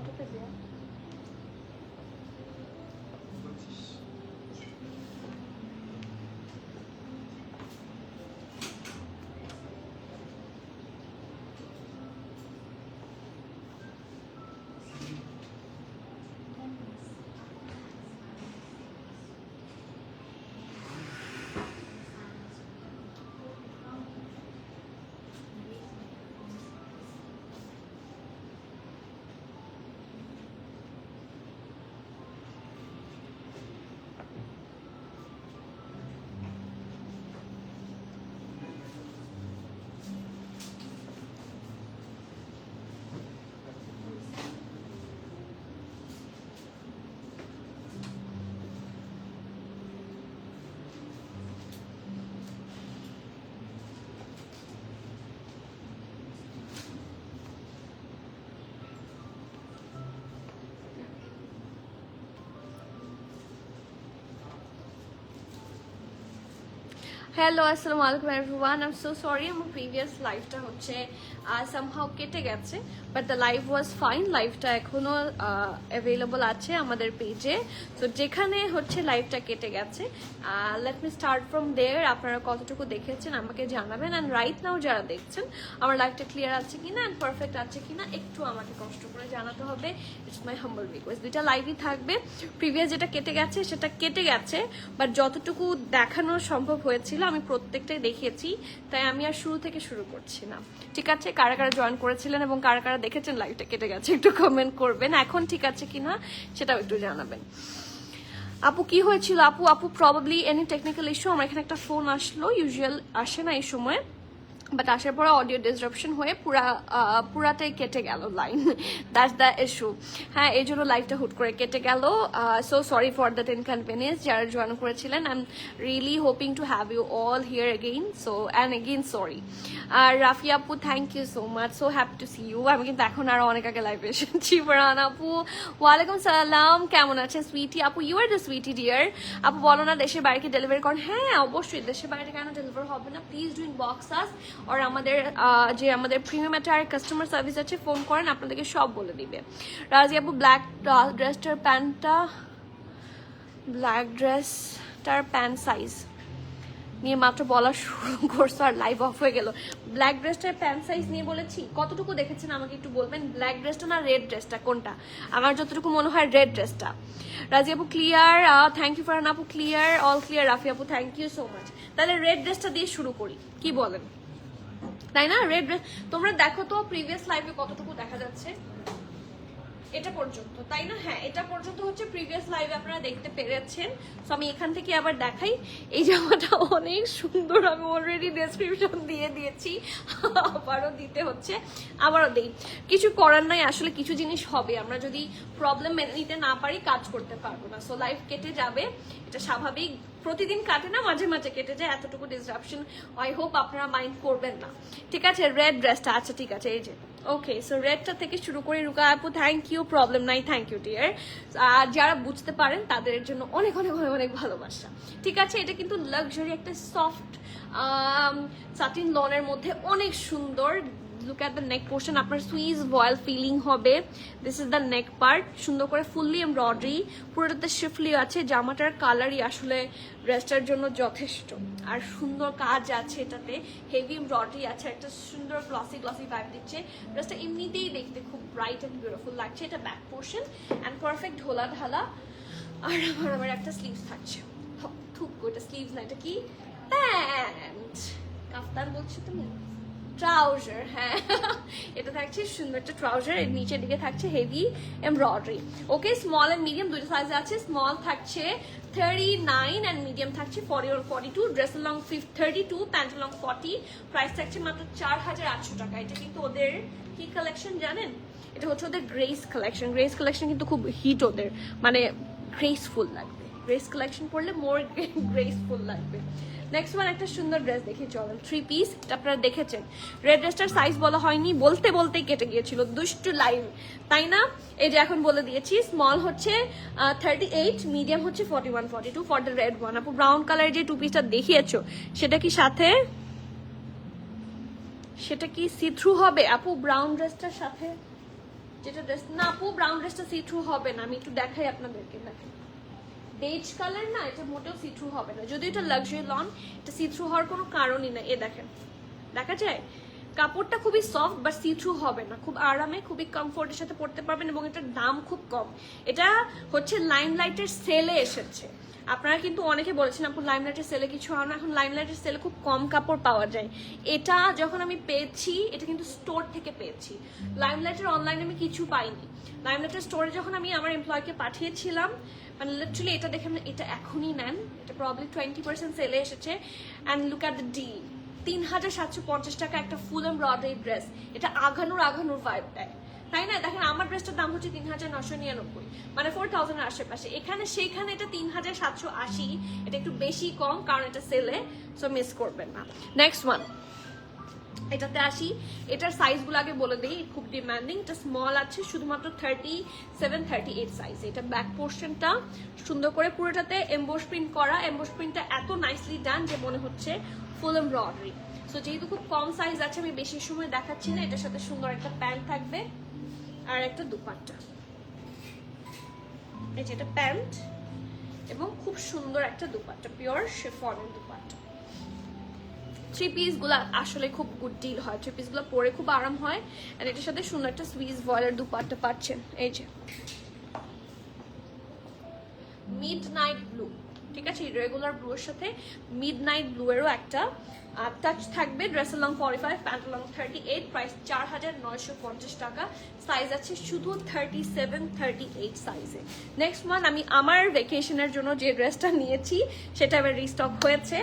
কততে দেয়া? হ্যালো আসসালামু আলাইকুম everyone. I am so sorry, আমার প্রিভিয়াস লাইভটা হচ্ছে সামহাউ কেটে গেছে, but the live was fine. লাইভটা এখনো অ্যাভেলেবল আছে আমাদের পেজে। তো যেখানে হচ্ছে লাইভটা কেটে গেছে, লেট মি স্টার্ট ফ্রম দেয়ার। আপনারা কতটুকু দেখেছেন আমাকে জানাবেন, অ্যান্ড রাইট নাও যারা দেখছেন আমার লাইভটা ক্লিয়ার আছে কিনা অ্যান্ড পারফেক্ট আছে কিনা একটু আমাকে কষ্ট করে জানাতে হবে। It's my humble request. দুইটা লাইভই থাকবে। প্রিভিয়াস যেটা কেটে গেছে সেটা কেটে গেছে, বাট যতটুকু দেখানো সম্ভব হয়েছিল আমি প্রত্যেকটাই দেখিয়েছি, তাই আমি আর শুরু থেকে শুরু করছি না। ঠিক আছে, কারা কারা জয়েন করেছিলেন এবং কারা কারা দেখেছেন লাইভটা কেটে গেছে একটু কমেন্ট করবেন। এখন ঠিক আছে কিনা সেটাও একটু জানাবেন। আপু কি হয়েছিল? আপু প্রবাবলি এনি টেকনিক্যাল ইস্যু। আমার এখানে একটা ফোন আসলো, ইউজুয়াল আসে না এই সময়, বাট আসার পরে অডিও ডিসরাপশন হয়ে পুরাটাই কেটে গেল লাইন। That's the issue. হ্যাঁ, এই জন্য লাইভটা হুট করে কেটে গেল। So sorry for that inconvenience যারা জয়েন করেছিলেন। I am really hoping to have you all here again. So and again sorry. আর রাফি আপু thank you so much, so happy to see you. আমি কিন্তু এখন আরো অনেক আগে লাইভে এসেছি। ফারহান আপু ওয়ালাইকুম সালাম, কেমন আছেন সুইটি আপু? You are the sweetie dear. আপু বলো না দেশের বাইরে কি ডেলিভারি করেন? হ্যাঁ অবশ্যই, দেশের বাইরে কেন ডেলিভার হবে না? প্লিজ ডু ইনবক্স আস, আর আমাদের প্রিমিয়াম একটা কাস্টমার সার্ভিস আছে, ফোন করেন, আপনাদেরকে সব বলে দিবে। রাজি আপু ব্ল্যাক ড্রেসটার প্যান্ট সাইজ নিয়ে মাত্র বলা শুরু করছো আর লাইভ অফ হয়ে গেল। ব্ল্যাক ড্রেসটার প্যান্ট সাইজ নিয়ে বলেছি, কতটুকু দেখেছেন আমাকে একটু বলবেন। ব্ল্যাক ড্রেসটা না রেড ড্রেসটা, কোনটা? আমার যতটুকু মনে হয় রেড ড্রেসটা। রাজি আপু ক্লিয়ার, থ্যাংক ইউ ফারহান আপু ক্লিয়ার, অল ক্লিয়ার। রাফি আপু থ্যাংক ইউ সো মাচ। তাহলে রেড ড্রেসটা দিয়ে শুরু করি, কি বলেন? তাই না? রেড ড্রেস তোমরা দেখো তো প্রিভিয়াস লাইভে কতটুকু দেখা যাচ্ছে, এটা পর্যন্ত, তাই না? হ্যাঁ, এটা পর্যন্ত হচ্ছে প্রিভিয়াস লাইভে আপনারা দেখতে পেরেছেন। সো আমি এখান থেকে আবার দেখাই। এই জামাটা অনেক সুন্দর, আমি অলরেডি ডেসক্রিপশন দিয়ে দিয়েছি, আবারও দিতে হচ্ছে, আবারও দেই। কিছু করার নাই, আসলে কিছু জিনিস হবে, আমরা যদি প্রবলেম মেনে নিতে না পারি কাজ করতে পারবো না। সো লাইভ কেটে যাবে, এটা স্বাভাবিক, প্রতিদিন কাটে না, মাঝে মাঝে কেটে যায়, এতটুকু ডিসরাপশন আই হোপ আপনারা মাইন্ড করবেন না। ঠিক আছে, রেড ড্রেসটা, আচ্ছা ঠিক আছে, এই যে ওকে। সো রেডটা থেকে শুরু করি। রুকা আপু থ্যাংক ইউ, প্রবলেম নাই, থ্যাংক ইউ ডিয়ার। আর যারা বুঝতে পারেন তাদের জন্য অনেক অনেক অনেক অনেক ভালোবাসা। ঠিক আছে, এটা কিন্তু লাক্সারি একটা সফট সাটিন লনের মধ্যে অনেক সুন্দর। Look at the neck portion, আপনার সুইজ ভয়েল ফিলিং হবে। This is the neck part, সুন্দর করে ফুললি এমব্রয়ডারি, পুরোটাতে শিফলি আছে। জামাটার কালারই আসলে ড্রেসটার জন্য যথেষ্ট, আর সুন্দর কাজ আছে এটাতে, হেভি এমব্রয়ডারি আছে, একটা সুন্দর গ্লসি ভাইব দিচ্ছে। ড্রেসটা এমনিতেই দেখতে খুব ব্রাইট অ্যান্ড বিউটিফুল লাগছে। এটা ব্যাক পোর্শন অ্যান্ড পারফেক্ট ঢোলা ঢালা। আর আমার একটা স্লিভস থাকছে, থুক ওইটা স্লিভস না, এটা কি প্যান্ট, কাফতান বলছো তুমি, ট্রাউজার। হ্যাঁ, এটা থাকছে সুন্দর একটা ট্রাউজার, এর নিচের দিকে থাকছে heavy embroidery. Okay, small and medium দুইটা সাইজে আছে। স্মল থাকছে 39 এন্ড মিডিয়াম থাকছে 40 or 42। Dress long 32, pant long 40। Price থাকছে মাত্র 4800 টাকা। এটা কিন্তু ওদের কি কালেকশন জানেন? এটা হচ্ছে ওদের গ্রেস কালেকশন। গ্রেস কালেকশন কিন্তু খুব হিট ওদের, মানে গ্রেসফুল লাগবে। গ্রেস কালেকশন পড়লে মোর গ্রেসফুল লাগবে। নেক্সট ওয়ান একটা সুন্দর ড্রেস দেখি, চলেন। 3 পিস, এটা আপনারা দেখেছেন। রেড ড্রেসটার সাইজ বলা হয়নি, বলতেই কেটে গিয়েছিল, দুষ্টু লাইভ, তাই না? এই যে এখন বলে দিয়েছি। স্মল হচ্ছে 38, মিডিয়াম হচ্ছে 41, 42 ফর দ্য রেড ওয়ান। আপু ব্রাউন কালারের যে 2 পিসটা দেখিয়েছো সেটা কি সাথে, সেটা কি সি থ্রু হবে? আপু ব্রাউন ড্রেসটার সাথে যেটা ড্রেস না আপু ব্রাউন ড্রেসটা সি থ্রু হবে না, আমি একটু দেখাই আপনাদেরকে। দেখেন বেজ কালার না, এটা মোটেও সি থ্রু হবে না, যদি এটা লাক্সারি লন এটা সি থ্রু হওয়ার কোনো কারণই না। এ দেখেন দেখা যায় কাপড়টা খুবই সফট বাট সি থ্রু হবে না, খুব আরামে খুবই কমফোর্টের সাথে পরতে পারবেন এবং এটার দাম খুব কম। এটা হচ্ছে লাইমলাইটের সেলে এসেছে, আপনারা কিন্তু অনেকে বলেছেন আপু লাইমলাইটের সেলে কিছু হয় না, এখন লাইমলাইটের সেলে খুব কম কাপড় পাওয়া যায়। এটা যখন আমি পেয়েছি এটা কিন্তু স্টোর থেকে পেয়েছি, লাইমলাইটের অনলাইনে আমি কিছু পাইনি। লাইমলাইটের স্টোরে যখন আমি আমার এমপ্লয়কে পাঠিয়েছিলাম, মানে লিটারালি এটা দেখে এটা এখনই নেন, এটা প্রবলি 20% সেলে এসেছে। And look at the D, 3750 টাকা একটা ফুল এমব্রয়ডারি ড্রেস, এটা আঘানুর ভাইব দেয়, তাই না? দেখেন আমার ড্রেসটার দাম হচ্ছে 3999, মানে 4000 এর আশেপাশে। এখানে সেইখানে এটা 3780, এটা একটু বেশি কম কারণ এটা সেলে, সো মিস করবেন না। নেক্সট ওয়ান, এটাতে আসি। এটার সাইজগুলো আগে বলে দিই, খুব ডিমান্ডিং। এটা স্মল আছে শুধুমাত্র 37-38 সাইজ। এটা ব্যাক পোর্শনটা সুন্দর করে পুরোটাতে এমবোস প্রিন্ট করা, এমবোস প্রিন্টটা এত নাইসলি ডান যে মনে হচ্ছে ফুল এমব্রয়ডারি। সো যেহেতু খুব কম সাইজ আছে আমি বেশি সময় দেখাচ্ছি না। এটার সাথে সুন্দর একটা প্যান্ট থাকবে আর একটা দুপাট্টা, এই যে এটা প্যান্ট এবং খুব সুন্দর একটা দুপাট্টা, পিওর শিফনের দুপাট্টা। থ্রি পিস গুলা আসলে খুব গুড ডিল হয়, থ্রি পিস গুলো পরে খুব আরাম হয়। আর এটার সাথে সুন্দর একটা সুইস ভয়েলের দুপাট্টা পাচ্ছেন, এই যে মিডনাইট ব্লু, ঠিক আছে? রেগুলার ব্লু এর সাথে মিডনাইট ব্লু এরও একটা টাচ থাকবে। Dress long 45, pant long 38, price 4950 টাকা। সাইজ আছে শুধু 37-38 সাইজে। নেক্সট ওয়ান, আমি আমার ভ্যাকেশনের জন্য যে ড্রেসটা নিয়েছি সেটা এবার রিস্টক হয়েছে।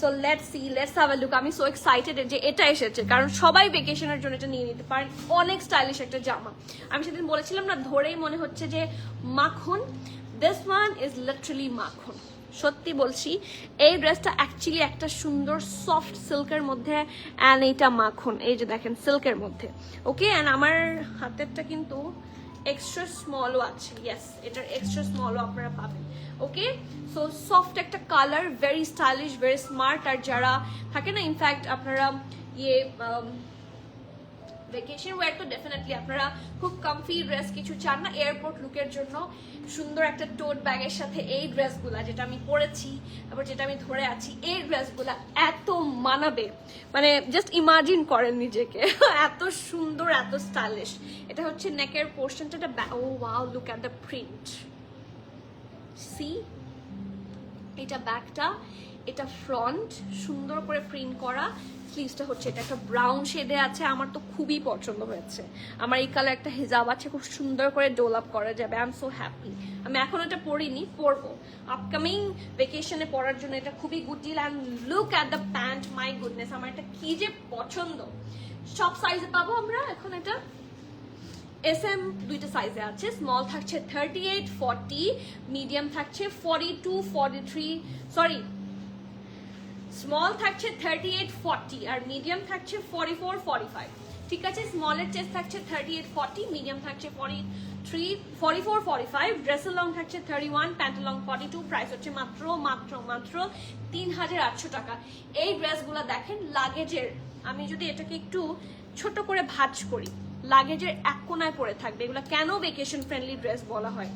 So let's see, let's have a look. আমি সো এক্সাইটেড যে এটা এসেছে, কারণ সবাই ভ্যাকেশনের জন্য এটা নিয়ে নিতে পারেন। অনেক স্টাইলিশ একটা জামা, আমি সেদিন বলেছিলাম না, ধরেই মনে হচ্ছে যে মাখন। দিস ওয়ান ইজ লিটারালি মাখন, সত্যি বলছি। এই ড্রেসটা অ্যাকচুয়ালি একটা সুন্দর সফট সিল্কের মধ্যে, অ্যান্ড এইটা মাখন, এই যে দেখেন সিল্কের মধ্যে, ওকে? অ্যান্ড আমার হাতেরটা কিন্তু এক্সট্রা স্মলও আছে, ইয়েস এটার এক্সট্রা স্মলও আপনারা পাবেন, ওকে? সো সফট একটা colour, very stylish, very smart. আর যারা থাকে না, ইনফ্যাক্ট আপনারা ভ্যাকেশন ওয়্যার তো ডেফিনেটলি আপনারা খুব কমফি ড্রেস কিছু চান না এয়ারপোর্ট লুকের জন্য, সুন্দর একটা টোট ব্যাগের সাথে এই ড্রেসগুলা যেটা আমি পরেছি, তারপর যেটা আমি ধরে আছি, এই ড্রেসগুলা এত মানাবে, মানে জাস্ট ইমাজিন করেন নিজেকে, এত সুন্দর, এত স্টাইলিশ। এটা হচ্ছে নেকের পোর্শনটা, oh wow, look at the print, see এটা ব্যাকটা, এটা ফ্রন্ট, সুন্দর করে প্রিন্ট করা। স্লিভসটা হচ্ছে এটা একটা ব্রাউন শেডে আছে, আমার তো খুবই পছন্দ হয়েছে। আমার এই কালার একটা হিজাব আছে, খুব সুন্দর করে ডোল আপ করা যাবে। I am so happy. আমি এখন এটা পরিনি, পরবো আপকামিং ভেকেশনে পরার জন্য, এটা খুবই good deal. And look at the pant, my goodness, আমার এটা কি যে পছন্দ। সব সাইজে পাবো আমরা এখন এটা। SM দুইটা সাইজে আছে, স্মল থাকছে 38-40, মিডিয়াম থাকছে 42-43, সরি স্মল থাকছে 38-40 আর মিডিয়াম থাকছে 44-45, ঠিক আছে? স্মলের চেস্ট থাকছে 38-40, মিডিয়াম থাকছে 44-45, ড্রেসের লং থাকছে 31, প্যান্টের লং 42, প্রাইস হচ্ছে মাত্র 3800 টাকা। এই ড্রেসগুলো দেখেন লাগেজের, আমি যদি এটাকে একটু ছোট করে ভাঁজ করি, লাগেজের এক কোনায় পড়ে থাকবে। এগুলো কেন ভেকেশন ফ্রেন্ডলি ড্রেস বলা হয়?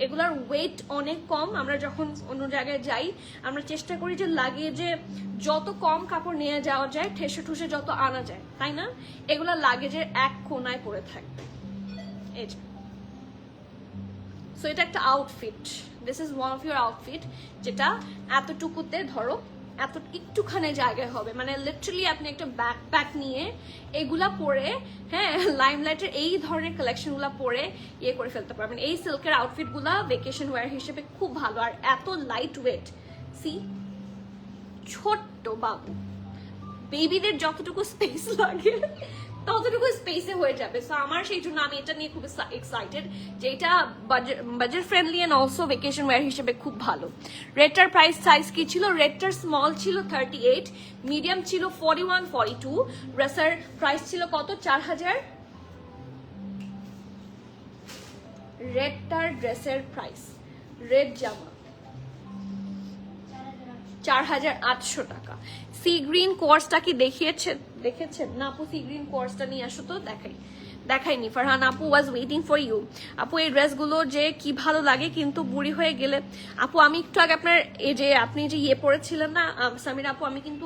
এগুলার ওয়েট অনেক কম। আমরা যখন অন্য জায়গায় যাই আমরা চেষ্টা করি যে লাগেজে যত কম কাপড় নিয়ে যাওয়া যায়, ঠেসে ঠুসে যত আনা যায়, তাই না? এগুলা লাগেজের এক কোনায় পড়ে থাকবে, এই যে। সো এটা একটা outfit, this is one of your outfit, যেটা এতটুকুতে ধরো এত একটুখানি জায়গায় হবে, মানে লিটারালি আপনি একটা ব্যাকপ্যাক নিয়ে এগুলা পরে, হ্যাঁ, লাইমলাইটের এই ধরনের কালেকশনগুলো পরে ইয়ে করে ফেলতে পারবেন। এই সিল্কের আউটফিটগুলা ভেকেশন ওয়্যার হিসেবে খুব ভালো, আর এত লাইট ওয়েট। সি, ছোট্ট বাবু বেবিদের যতটুকু স্পেস লাগে ততটুকু স্পেসে হয়ে যাবে। সো আমার সেই জন্য আমি এটা নিয়ে খুব এক্সাইটেড যে এটা budget friendly and also vacation wear হিসেবে খুব ভালো। রেডটার প্রাইস সাইজ কি ছিল? রেডটার স্মল ছিল 38, মিডিয়াম ছিল 41-42, ড্রেসের প্রাইস ছিল কত? 4000। রেডটার ড্রেসের প্রাইস, রেড জামা 4800 টাকা। সি গ্রিন কোর্সটা কি দেখেছেন না আপু? সি গ্রিন কোর্সটা নিয়ে আসো তো দেখাই। দেখাইনি। ফারহান আপু ওয়াজ ওয়েটিং ফর ইউ। আপু এই ড্রেসগুলো যে কি ভালো লাগে, কিন্তু বুড়ি হয়ে গেলে আপু আমি একটু আগে আপনার এই যে আপনি যে ইয়ে পড়েছিলেন না সামিরা আপু, আমি কিন্তু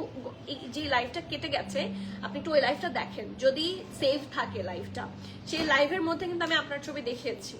যে লাইভটা কেটে গেছে আপনি একটু ওই লাইভটা দেখেন, যদি সেভ থাকে লাইভটা, সেই লাইভের মধ্যে কিন্তু আমি আপনার ছবি দেখিয়েছি,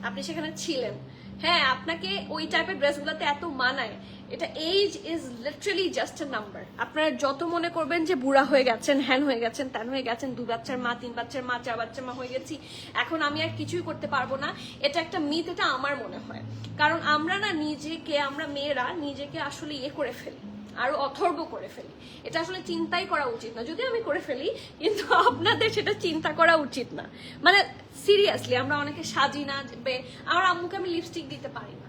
আপনি সেখানে ছিলেন। হ্যাঁ, আপনাকে ওই টাইপের ড্রেসগুলোতে এত মানায়, এটা age is literally just a number. আপনারা যত মনে করবেন যে বুড়া হয়ে গেছেন, হ্যান হয়ে গেছেন, ত্যান হয়ে গেছেন, 2 বাচ্চার মা, 3 বাচ্চার মা, 4 বাচ্চার মা হয়ে গেছি, এখন আমি আর কিছুই করতে পারবো না, এটা একটা মিথ, এটা আমার মনে হয়। কারণ আমরা না নিজেকে, আমরা মেয়েরা নিজেকে আসলে ইয়ে করে ফেলি, আরো অথর্ব করে ফেলি। এটা আসলে চিন্তাই করা উচিত না, যদি আমি করে ফেলি, কিন্তু আপনাদের সেটা চিন্তা করা উচিত না। মানে সিরিয়াসলি আমরা অনেকে সাজি না, আমার আম্মুকে আমি লিপস্টিক দিতে পারি না,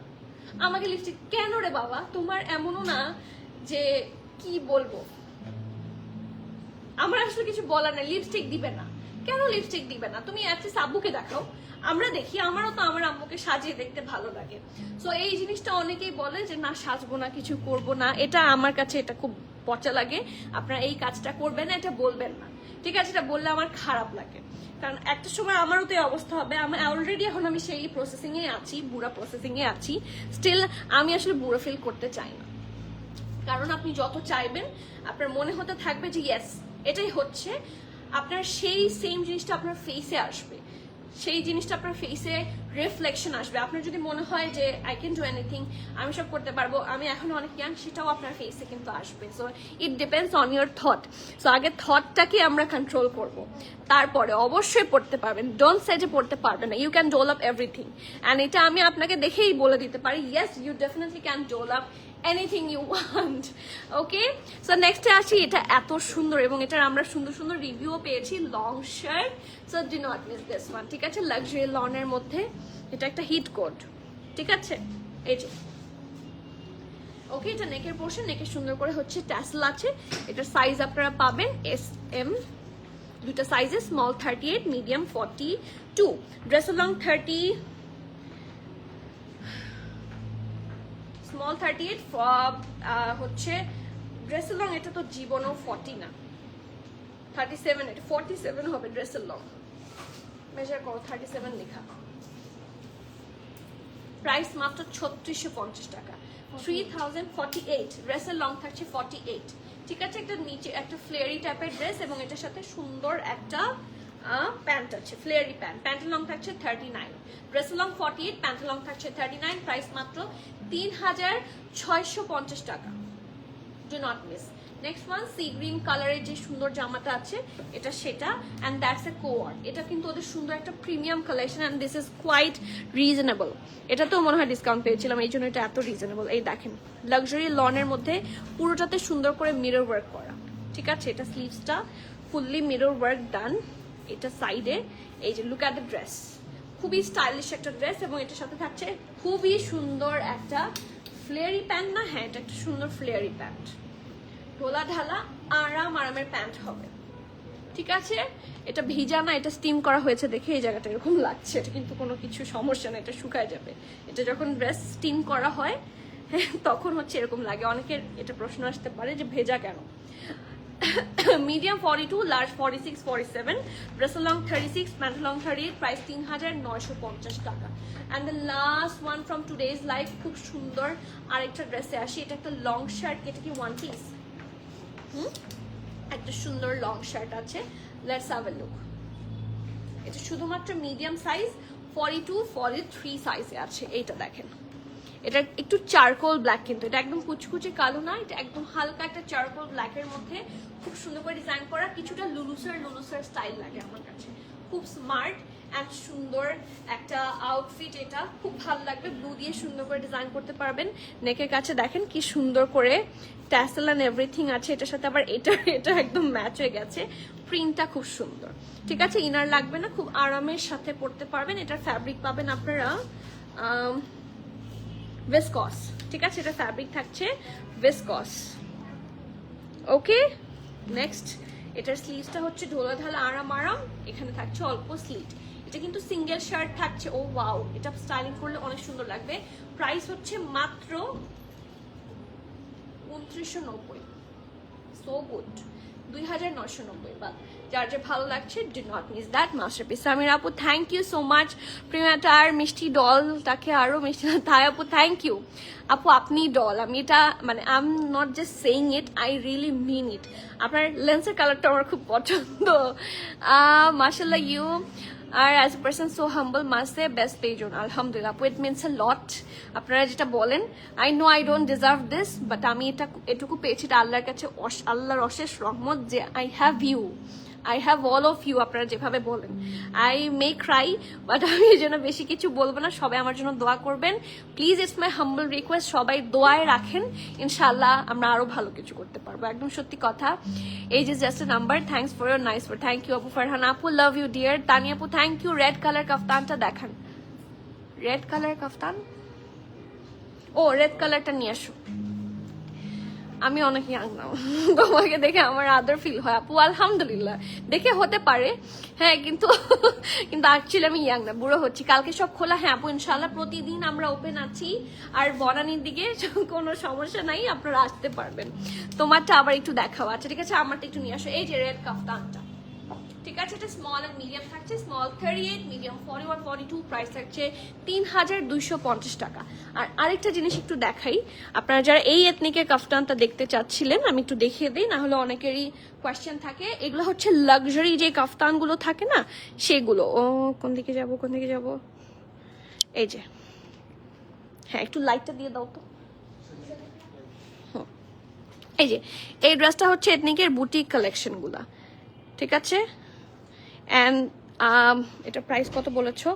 আমাকে লিপস্টিক কেন রে বাবা, তোমার এমনও না যে কি বলবো, আমার আসলে কিছু বলার নেই, লিপস্টিক দিবে না কেন, লিপস্টিক দিবে না, তুমি অ্যাটলিস্ট আব্বুকে দেখাও। আমরা দেখি, আমারও তো আমার আম্মুকে সাজিয়ে দেখতে ভালো লাগে। সো এই জিনিসটা অনেকেই বলে যে না সাজবো না, কিছু করব না, এটা আমার কাছে এটা খুব পচা লাগে। আপনারা এই কাজটা করবেন না, এটা বলবেন না, ঠিক আছে? এটা বললে আমার খারাপ লাগে, কারণ একটা সময় আমারও তো এই অবস্থা হবে। আমি অলরেডি এখন আমি সেই প্রসেসিং এ আছি, বুড়া প্রসেসিং এ আছি, স্টিল আমি আসলে বুড়ো ফিল করতে চাই না। কারণ আপনি যত চাইবেন আপনার মনে হতে থাকবে যে ইয়েস এটাই হচ্ছে, আপনার সেই সেম জিনিসটা আপনার ফেসে আসবে, সেই জিনিসটা আপনার ফেসে রিফ্লেকশন আসবে। আপনার যদি মনে হয় যে আই ক্যান ডু এনিথিং, আমি সব করতে পারবো, আমি এখন অনেক ইয়াং, সেটাও আপনার ফেসে কিন্তু আসবে। So it depends on your thought. So আগে থটটাকে আমরা কন্ট্রোল করব, তারপরে অবশ্যই পড়তে পারবেন। ডোন্ট সে যে পড়তে পারবেন না, you can develop everything, and এটা আমি আপনাকে দেখেই বলে দিতে পারি, yes you definitely can develop anything you want. Okay, so next এ আসি, এটা এত সুন্দর এবং এটার আমরা সুন্দর সুন্দর রিভিউও পেয়েছি। Long shirt, so do not miss this one, ঠিক আছে? লাক্সারি লনের মধ্যে এটা একটা হিট কোড, ঠিক আছে? এই যে ওকে, এটা নেকের পোর্শন, নেকের সুন্দর করে হচ্ছে ট্যাসেল আছে। এটার সাইজ আপনারা পাবেন এস এম, দুটো সাইজে, small 38, medium 42, dress long 30, small 38 হচ্ছে ড্রেসের লং। এটা তো জীবনও 40 না, 37, এটা 47 হবে ড্রেসের লং। মেজার করো, 37 লেখা। প্রাইস মাত্র 3650 টাকা, 3048। ড্রেসের লং থাকছে 48, ঠিক আছে? একটা নিচে একটা ফ্লেয়ারি টাইপের ড্রেস এবং এটার সাথে সুন্দর একটা প্যান্ট আছে, ফ্লেয়ারি প্যান্ট। প্যান্টের লং থাকছে 39, ড্রেসের লং 48, প্যান্টের লং থাকছে 39, প্রাইস মাত্র 3650 টাকা। Do not miss. Next one, sea green কালারের যে সুন্দর জামাটা আছে, এটা সেটা, অ্যান্ড দ্যাটস এ কোয়ার। এটা কিন্তু ওদের সুন্দর একটা premium collection, and this is quite reasonable. এটা তো মনে হয় ডিসকাউন্ট পেয়েছিলাম, এই জন্য এটা এত রিজনেবল। এই দেখেন, লাক্সারি লনের মধ্যে পুরোটাতে সুন্দর করে মিরর ওয়ার্ক করা, ঠিক আছে? এটা স্লিভসটা ফুললি মিরর ওয়ার্ক ডান, এটা সাইডে এই যে লুক অ্যাট দ্য ড্রেস, খুবই স্টাইলিশ একটা ড্রেস এবং এটার সাথে থাকছে খুবই সুন্দর একটা ফ্লেয়ারি প্যান্ট। না হ্যাঁ, এটা একটা সুন্দর ফ্লেয়ারি প্যান্ট, ঢোলা ঢালা আরামের প্যান্ট হবে, ঠিক আছে? এটা ভিজা না, এটা স্টিম করা হয়েছে দেখে এই জায়গাটা এরকম লাগছে, এটা কিন্তু কোনো কিছু সমস্যা না, এটা শুকায় যাবে। এটা যখন ড্রেস স্টিম করা হয় তখন হচ্ছে এরকম লাগে। অনেকের এটা প্রশ্ন আসতে পারে যে ভেজা কেন। Medium 42, large 46, 47, dress long 36, pant long 38, price 3950 টাকা। And the last one from today's life, খুব সুন্দর আরেকটা ড্রেসে আসি। এটা একটা লং শার্ট, এটা কি ওয়ান পিস? একটা সুন্দর লং শার্ট আছে, লেটস হ্যাভ এ লুক। এটা শুধুমাত্র মিডিয়াম সাইজ, 42, 43 সাইজে আছে। এইটা দেখেন, এটা একটু চারকোল ব্ল্যাক, কিন্তু এটা একদম কুচকুচে কালো না, এটা একদম হালকা একটা চারকোল ব্ল্যাকের মধ্যে খুব সুন্দর করে ডিজাইন করা, কিছুটা লুলুসার স্টাইল লাগে আমার কাছে। খুব স্মার্ট অ্যান্ড সুন্দর একটা আউটফিট, এটা খুব ভালো লাগবে। ব্লু দিয়ে সুন্দর করে ডিজাইন করতে পারবেন। নেকের কাছে দেখেন কি সুন্দর করে ট্যাসেল অ্যান্ড এভরিথিং আছে। এটার সাথে আবার এটা একদম ম্যাচ হয়ে গেছে, প্রিন্টটা খুব সুন্দর, ঠিক আছে? ইনার লাগবে না, খুব আরামের সাথে পরতে পারবেন। এটার ফ্যাব্রিক পাবেন আপনারা ভিসকস, ঠিক আছে? এটা ফ্যাব্রিক থাকছে ভিসকস। ওকে, নেক্সট, এটার স্লিভসটা হচ্ছে ঢোলা ঢালা আরাম, এখানে থাকছে অল্প স্লিট। এটা কিন্তু সিঙ্গেল শার্ট থাকছে। ও ওয়াও, এটা স্টাইলিং করলে অনেক সুন্দর লাগবে। প্রাইস হচ্ছে মাত্র 2990, সো গুড। 2990 বাদ। যার যে ভালো লাগছে do not miss that masterpiece. Samir আপু থ্যাংক ইউ সো মাচ। প্রিয়াটার মিষ্টি ডলটাকে আরো মিষ্টি তাই আপু থ্যাংক ইউ। আপু আপনি ডল, আমি এটা মানে I am not just saying it, I really mean it. আপনার লেন্সের কালারটা আমার খুব পছন্দ। মাশাআল্লাহ you are as a person so humble must say best page on. আলহামদুলিল্লাহ আপু, ইট মিনস আ লট। আপনারা যেটা বলেন, I know I don't deserve this, but আমি এটুকু পেয়েছি, এটা আল্লাহর কাছে আল্লাহর অশেষ রহমত যে I have you, I have all of you. আপনারা যেভাবে বলেন, আই মে ক্রাই, বাট আমি এই জন্য বেশি কিছু বলবো না। সবাই আমার জন্য দোয়া করবেন please, it's my humble request. সবাই দোয়ায় রাখেন, ইনশাআল্লাহ আমরা আরো ভালো কিছু করতে পারবো। একদম সত্যি কথা। এই যে just a number. Thanks for your nice word. Thank you আপু। ফারহান আপু লাভ ইউ ডিয়ার। তানিয়া আপু থ্যাংক ইউ। রেড কালার কাফতানটা দেখান, রেড কালার কাফতান। ও রেড কালারটা নিয়ে আসো। আমি অনেক ইয়াং না, তোমাকে দেখে আমার আদর ফিল হয় আপু। আলহামদুলিল্লাহ, দেখে হতে পারে, হ্যাঁ, কিন্তু অ্যাকচুয়ালি আমি ইয়াং না, বুড়ো হচ্ছি। কালকে সব খোলা, হ্যাঁ আপু ইনশাল্লাহ প্রতিদিন আমরা ওপেন আছি। আর বনানীর দিকে কোনো সমস্যা নাই, আপনারা আসতে পারবেন। তোমারটা আবার একটু দেখাও। আচ্ছা ঠিক আছে, আমারটা একটু নিয়ে আসো। এই যে রেড কাফতানটা, ঠিক আছে, এটা স্মল এন্ড মিডিয়াম থাকছে। স্মল 38, মিডিয়াম 41, 42, প্রাইস থাকছে 3250 টাকা। আর আরেকটা জিনিস একটু দেখাই, আপনারা যারা এই এথনিকের কাফতানটা দেখতে চাচ্ছিলেন, আমি একটু দেখিয়ে দিই, না হলে অনেকেরই কোয়েশ্চেন থাকে। এগুলো হচ্ছে লাক্সারি যে কাফতানগুলো থাকে না, সেগুলো। ও কোন দিকে যাব, কোন দিকে যাব, এই যে, হ্যাঁ একটু লাইটটা দিয়ে দাও তো। এই যে এই ড্রেসটা হচ্ছে এথনিকের বুটিক কালেকশন গুলা, ঠিক আছে। অ্যান্ড এটা প্রাইস কত বলেছো?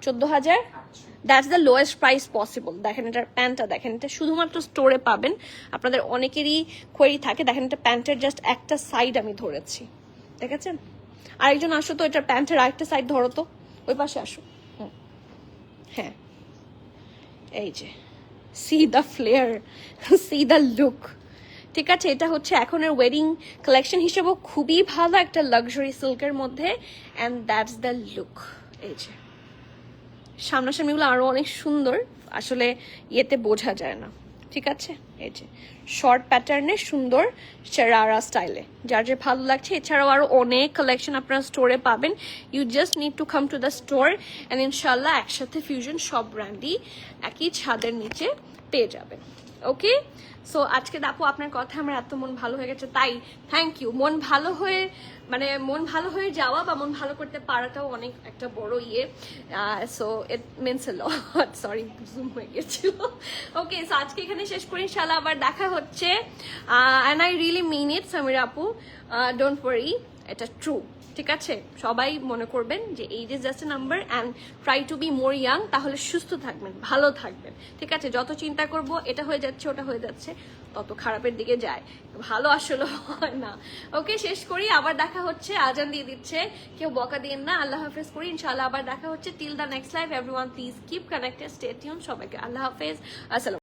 14,000। That's the lowest price possible. দেখেন এটার প্যান্টটা দেখেন, এটা শুধুমাত্র স্টোরে পাবেন। আপনাদের অনেকেরই কোয়েরি থাকে। দেখেন এটা প্যান্টের জাস্ট একটা সাইড আমি ধরেছি, দেখেছেন? আরেকজন আসো তো, এটার প্যান্টের আরেকটা সাইড ধরো তো, ওই পাশে আসো। হ্যাঁ এই যে, see the flair, see the look, ঠিক আছে। এটা হচ্ছে এখনের ওয়েডিং কালেকশন হিসেবেও খুবই ভালো একটা লাক্সারি সিল্কের মধ্যে। And that's the look. এই যে সামনাসামনিগুলো আরো অনেক সুন্দর, আসলে ইয়েতে বোঝা যায় না, ঠিক আছে। এই যে শর্ট প্যাটার্নে সুন্দর শারারা স্টাইলে, যার যে ভালো লাগছে। এছাড়াও আরো অনেক কালেকশন আপনারা স্টোরে পাবেন। You just need to come to the store and ইনশাল্লাহ একসাথে ফিউশন সব ব্র্যান্ডই একই ছাদের নিচে পেয়ে যাবেন। ওকে, সো আজকে আপু আপনার কথা আমার এত মন ভালো হয়ে গেছে, তাই থ্যাংক ইউ। মন ভালো হয়ে মানে মন ভালো হয়ে যাওয়া বা মন ভালো করতে পারাটাও অনেক একটা বড় ইয়ে। So it means a lot. Sorry zoom হয়ে গেছিল। ওকে, সো আজকে এখানে শেষ করি, ইনশাআল্লাহ আবার দেখা হচ্ছে। অ্যান্ড আই রিয়েলি মিন ইট সামিরা আপু, ডোন্ট ওয়ারি, এটা ট্রু, ঠিক আছে। সবাই মনে করবেন যে age is just a number and try to be more young, তাহলে সুস্থ থাকবেন, ভালো থাকবেন, ঠিক আছে। যত চিন্তা করব এটা হয়ে যাচ্ছে ওটা হয়ে যাচ্ছে, তত খারাপের দিকে যায়, ভালো আসলে হয় না। ওকে, শেষ করি, আবার দেখা হচ্ছে। আজান দিয়ে দিচ্ছে, কেউ বকা দিন না। আল্লাহ হাফেজ করি, ইনশাআল্লাহ আবার দেখা হচ্ছে। Till the next live everyone please keep connected, stay tune. সবাইকে আল্লাহ হাফেজ, আসসালাম।